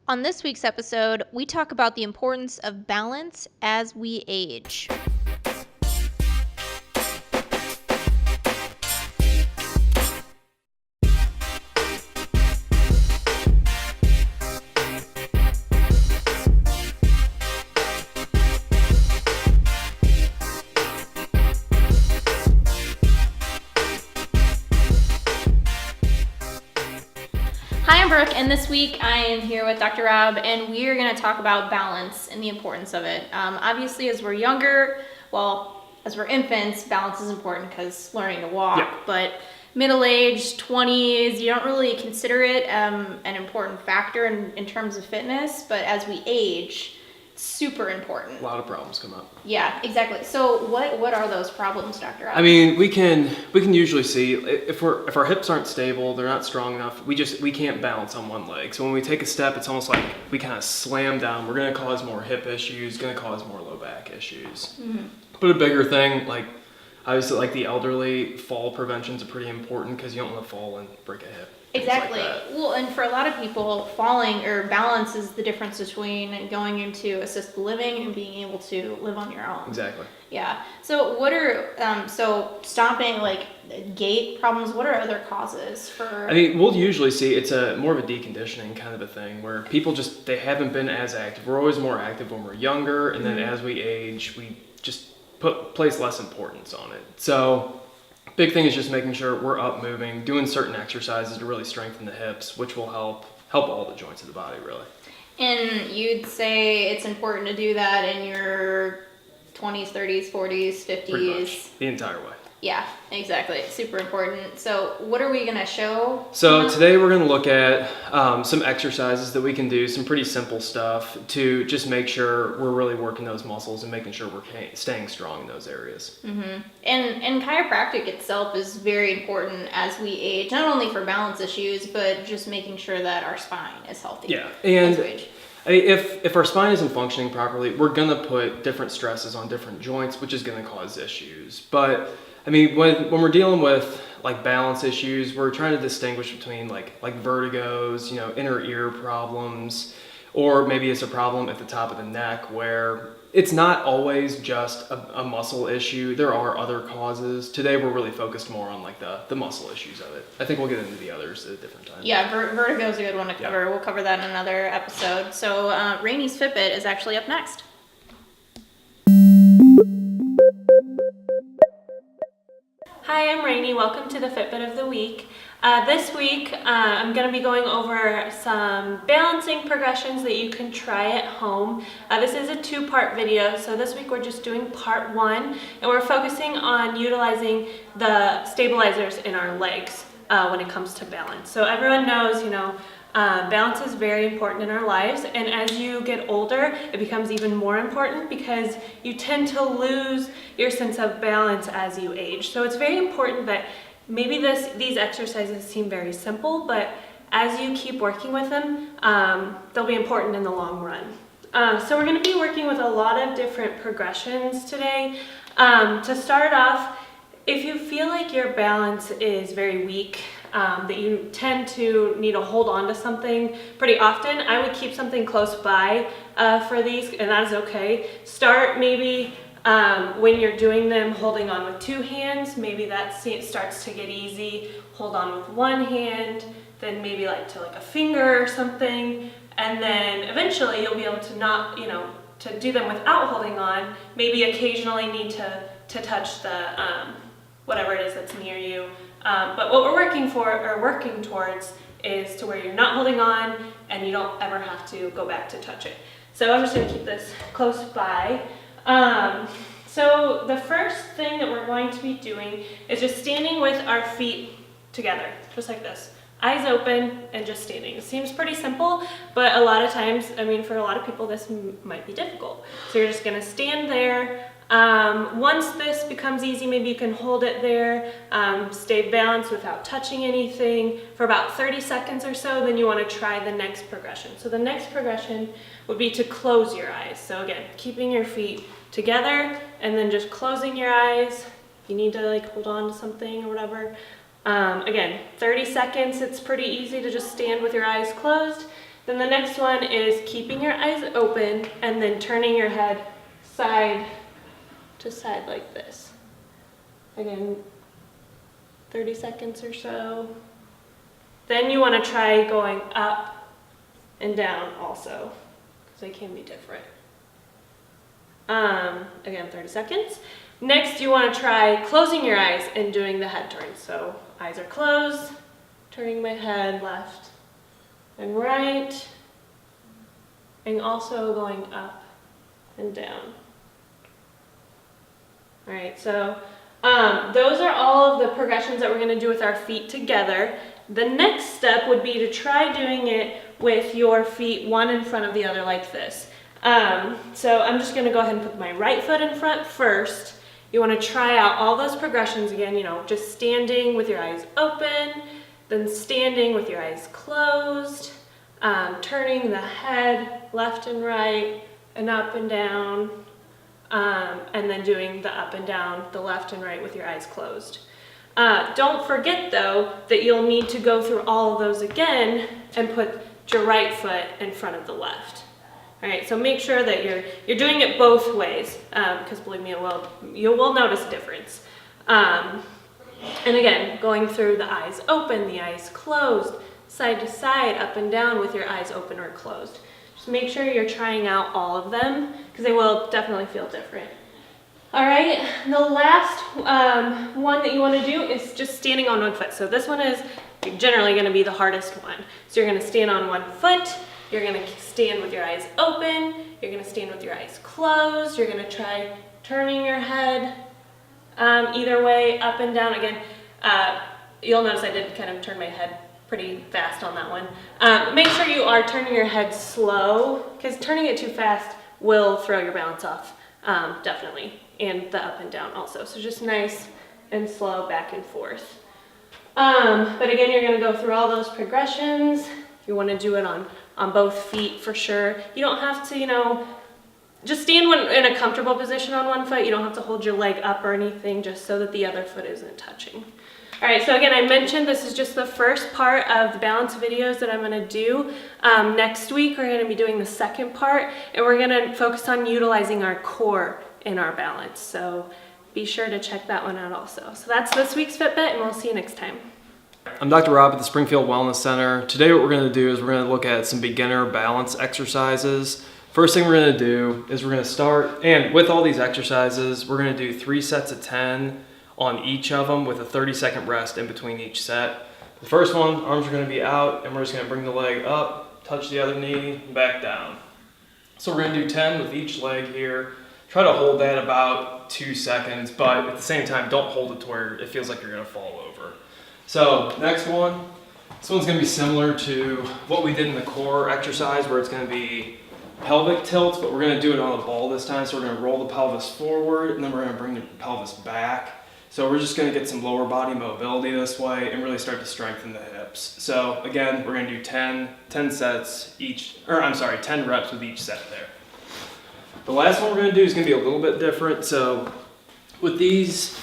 On this week's episode, we talk about the importance of balance as we age. Hi, I'm Brooke, and this week I am here with Dr. Rob, and we are going to talk about balance and the importance of it. Obviously, as we're younger, as we're infants, balance is important because learning to walk, but middle-aged, 20s, you don't really consider it an important factor in terms of fitness, but as we age, super important. A lot of problems come up. Yeah, exactly. So what are those problems, Dr. Rob? I mean, we can usually see if our hips aren't stable, they're not strong enough, we can't balance on one leg. So when we take a step, it's almost like we kind of slam down. We're going to cause more hip issues, going to cause more low back issues. Mm-hmm. But a bigger thing, like obviously like the elderly, fall prevention is pretty important because you don't want to fall and break a hip. Exactly. Like well, and for a lot of people, falling or balance is the difference between going into assisted living and being able to live on your own. Exactly. Yeah. So what are stopping, like gait problems? What are other causes for? I mean, we'll usually see it's more of a deconditioning kind of a thing where people they haven't been as active. We're always more active when we're younger, and then as we age, we just place less importance on it. So big thing is just making sure we're up moving, doing certain exercises to really strengthen the hips, which will help all the joints of the body, really. And you'd say it's important to do that in your 20s, 30s, 40s, 50s? Pretty much, the entire way. Yeah, exactly. Super important. So what are we going to show? So today we're going to look at some exercises that we can do, some pretty simple stuff to just make sure we're really working those muscles and making sure we're staying strong in those areas. Mm-hmm. And chiropractic itself is very important as we age, not only for balance issues, but just making sure that our spine is healthy. Yeah, and if our spine isn't functioning properly, we're going to put different stresses on different joints, which is going to cause issues. But I mean, when we're dealing with like balance issues, we're trying to distinguish between like vertigos, inner ear problems, or maybe it's a problem at the top of the neck where it's not always just a muscle issue. There are other causes. Today we're really focused more on like the muscle issues of it. I think we'll get into the others at a different time. Yeah, vertigo is a good one to cover. Yeah. We'll cover that in another episode. So Rainey's Fitbit is actually up next. Hi, I'm Rainey. Welcome to the Fitbit of the Week. This week, I'm going to be going over some balancing progressions that you can try at home. This is a two-part video, so this week we're just doing part one, and we're focusing on utilizing the stabilizers in our legs when it comes to balance. So everyone knows, balance is very important in our lives, and as you get older, it becomes even more important because you tend to lose your sense of balance as you age. So it's very important that maybe these exercises seem very simple, but as you keep working with them, they'll be important in the long run. So we're going to be working with a lot of different progressions today. To start off, if you feel like your balance is very weak, that you tend to need to hold on to something pretty often, I would keep something close by for these, and that is okay. Start maybe when you're doing them holding on with two hands. Maybe that starts to get easy. Hold on with one hand, then maybe to a finger or something, and then eventually you'll be able to not, to do them without holding on. Maybe occasionally need to touch the whatever it is that's near you. But what we're working towards is to where you're not holding on and you don't ever have to go back to touch it. So I'm just going to keep this close by. So the first thing that we're going to be doing is just standing with our feet together, just like this. Eyes open and just standing. It seems pretty simple, but a lot of times, for a lot of people, this might be difficult. So you're just going to stand there. Once this becomes easy, maybe you can hold it there, stay balanced without touching anything for about 30 seconds or so. Then you want to try the next progression. So the next progression would be to close your eyes. So again, keeping your feet together and then just closing your eyes. If you need to hold on to something or whatever. Again, 30 seconds. It's pretty easy to just stand with your eyes closed. Then the next one is keeping your eyes open and then turning your head side to side like this. Again, 30 seconds or so. Then you want to try going up and down also, because they can be different. Again, 30 seconds. Next, you want to try closing your eyes and doing the head turn. So eyes are closed, turning my head left and right, and also going up and down. All right, so those are all of the progressions that we're going to do with our feet together. The next step would be to try doing it with your feet one in front of the other like this. So I'm just going to go ahead and put my right foot in front first. You want to try out all those progressions again, just standing with your eyes open, then standing with your eyes closed, turning the head left and right and up and down, and then doing the up and down, the left and right with your eyes closed. Don't forget though that you'll need to go through all of those again and put your right foot in front of the left. All right, so make sure that you're doing it both ways, because believe me, you will notice a difference. And again, going through the eyes open, the eyes closed, side to side, up and down with your eyes open or closed. Just make sure you're trying out all of them, because they will definitely feel different. All right, the last one that you want to do is just standing on one foot. So this one is generally going to be the hardest one. So you're going to stand on one foot. You're going to stand with your eyes open. You're going to stand with your eyes closed. You're going to try turning your head either way, up and down. Again, you'll notice I did kind of turn my head pretty fast on that one. Make sure you are turning your head slow, because turning it too fast will throw your balance off, definitely, and the up and down also. So just nice and slow back and forth. But again, you're going to go through all those progressions. You want to do it on both feet for sure. You don't have to, just stand in a comfortable position on one foot. You don't have to hold your leg up or anything, just so that the other foot isn't touching. All right, so again, I mentioned this is just the first part of the balance videos that I'm going to do. Next week, we're going to be doing the second part, and we're going to focus on utilizing our core in our balance. So be sure to check that one out also. So that's this week's Fitbit, and we'll see you next time. I'm Dr. Rob at the Springfield Wellness Center. Today what we're going to do is we're going to look at some beginner balance exercises. First thing we're going to do is we're going to start, and with all these exercises, we're going to do 3 sets of 10 on each of them with a 30-second rest in between each set. The first one, arms are going to be out, and we're just going to bring the leg up, touch the other knee, and back down. So we're going to do 10 with each leg here. Try to hold that about 2 seconds, but at the same time, don't hold it to where it feels like you're going to fall over. So next one, this one's going to be similar to what we did in the core exercise, where it's going to be pelvic tilts, but we're going to do it on a ball this time. So we're going to roll the pelvis forward, and then we're going to bring the pelvis back. So we're just going to get some lower body mobility this way and really start to strengthen the hips. So again, we're going to do 10 sets each, 10 reps with each set there. The last one we're going to do is going to be a little bit different. So with these,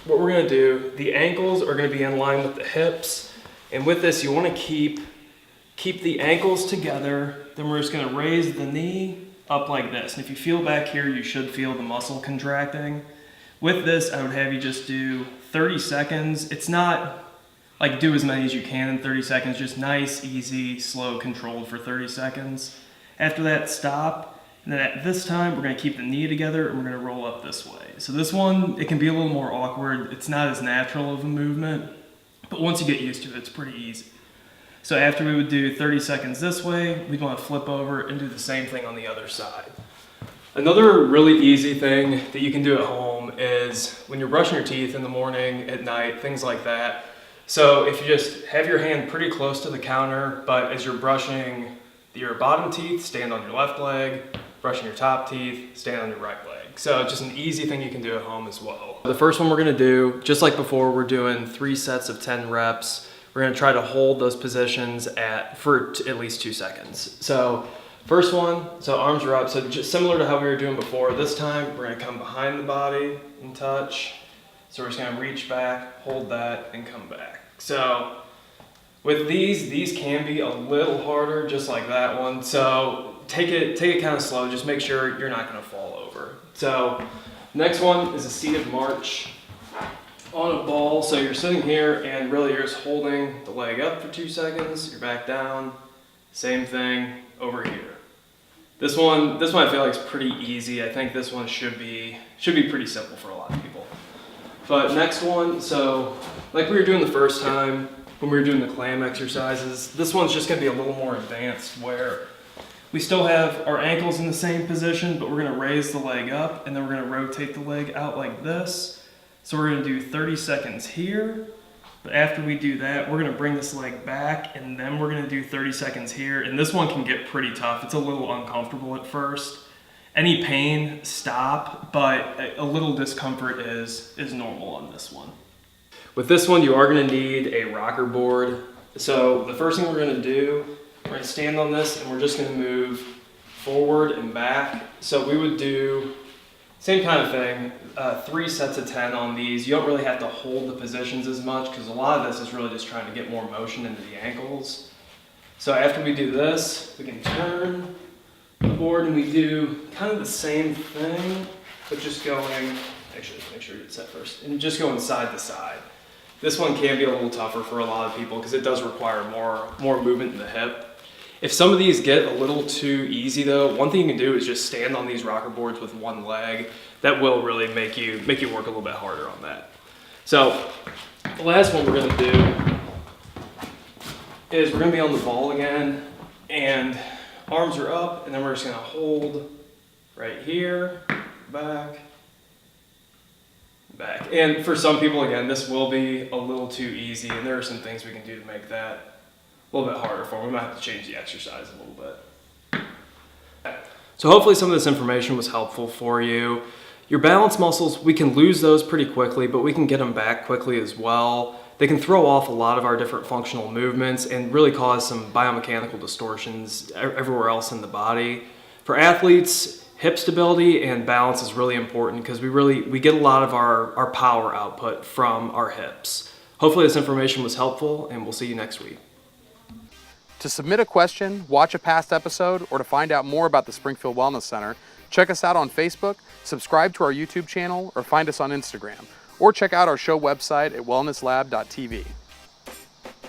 what we're going to do, the ankles are going to be in line with the hips. And with this, you want to keep the ankles together. Then we're just going to raise the knee up like this. And if you feel back here, you should feel the muscle contracting. With this, I would have you just do 30 seconds. It's not like do as many as you can in 30 seconds, just nice, easy, slow, controlled for 30 seconds. After that, stop. And then at this time, we're going to keep the knee together and we're going to roll up this way. So this one, it can be a little more awkward. It's not as natural of a movement, but once you get used to it, it's pretty easy. So after we would do 30 seconds this way, we'd want to flip over and do the same thing on the other side. Another really easy thing that you can do at home is when you're brushing your teeth in the morning, at night, things like that. So if you just have your hand pretty close to the counter, but as you're brushing your bottom teeth, stand on your left leg, brushing your top teeth, stand on your right leg. So it's just an easy thing you can do at home as well. The first one we're going to do, just like before, we're doing 3 sets of 10 reps. We're going to try to hold those positions for at least 2 seconds. So first one, so arms are up. So just similar to how we were doing before, this time we're going to come behind the body and touch. So we're just going to reach back, hold that, and come back. So With these can be a little harder, just like that one. So take it kind of slow. Just make sure you're not going to fall over. So next one is a seated march on a ball. So you're sitting here and really you're just holding the leg up for 2 seconds. You're back down. Same thing over here. This one I feel like is pretty easy. I think this one should be pretty simple for a lot of people. But next one, so like we were doing the first time when we were doing the clam exercises, this one's just gonna be a little more advanced where we still have our ankles in the same position, but we're gonna raise the leg up and then we're gonna rotate the leg out like this. So we're gonna do 30 seconds here. But after we do that, we're gonna bring this leg back and then we're gonna do 30 seconds here. And this one can get pretty tough. It's a little uncomfortable at first. Any pain, stop, but a little discomfort is normal on this one. With this one, you are gonna need a rocker board. So the first thing we're gonna do, we're gonna stand on this and we're just gonna move forward and back. So we would do same kind of thing, 3 sets of 10 on these. You don't really have to hold the positions as much because a lot of this is really just trying to get more motion into the ankles. So after we do this, we can turn the board and we do kind of the same thing, but just going, actually make sure you get set first, and just going side to side. This one can be a little tougher for a lot of people because it does require more movement in the hip. If some of these get a little too easy though, one thing you can do is just stand on these rocker boards with one leg. That will really make you work a little bit harder on that. So the last one we're gonna do is we're gonna be on the ball again and arms are up and then we're just gonna hold right here, back. And for some people, again, this will be a little too easy and there are some things we can do to make that a little bit harder for them. We might have to change the exercise a little bit. So hopefully some of this information was helpful for you. Your balance muscles, we can lose those pretty quickly, but we can get them back quickly as well. They can throw off a lot of our different functional movements and really cause some biomechanical distortions everywhere else in the body. For athletes, hip stability and balance is really important because we get a lot of our power output from our hips. Hopefully this information was helpful and we'll see you next week. To submit a question, watch a past episode, or to find out more about the Springfield Wellness Center, check us out on Facebook, subscribe to our YouTube channel, or find us on Instagram, or check out our show website at wellnesslab.tv.